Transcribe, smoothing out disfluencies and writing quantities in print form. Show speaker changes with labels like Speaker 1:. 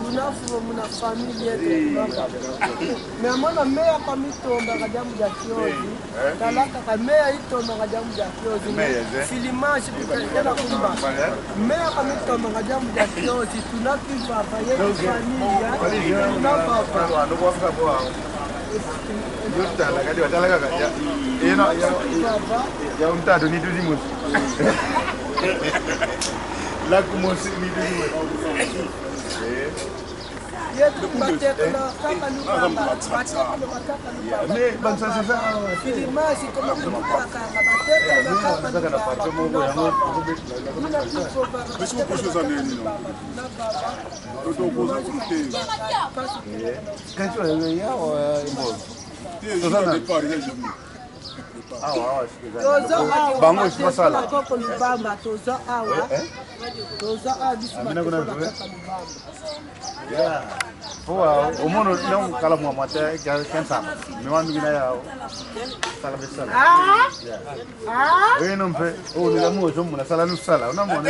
Speaker 1: Una famiglia mia mona mea kamitomba kajamu ja kiozi talaka kamea itomba kajamu ja kiozi filimashi kutenda kumba mea kamitomba kajamu ja kiozi tunakivava yetu familia tunavava
Speaker 2: Yutala kadi watala kaka ya untado ni tuzimus la kumosi ni tuzimus
Speaker 1: yetu batekela kaka lubamba
Speaker 2: me bangsa sasa
Speaker 1: filimashi kama kutaka batekela kaka lubamba
Speaker 2: Vamos pasar. Boa, o mundo não cala uma matéria que é quem sabe. Me manda vir aí ao sala de sala. Eu não vejo, o nível muito, na sala não sala, não mano.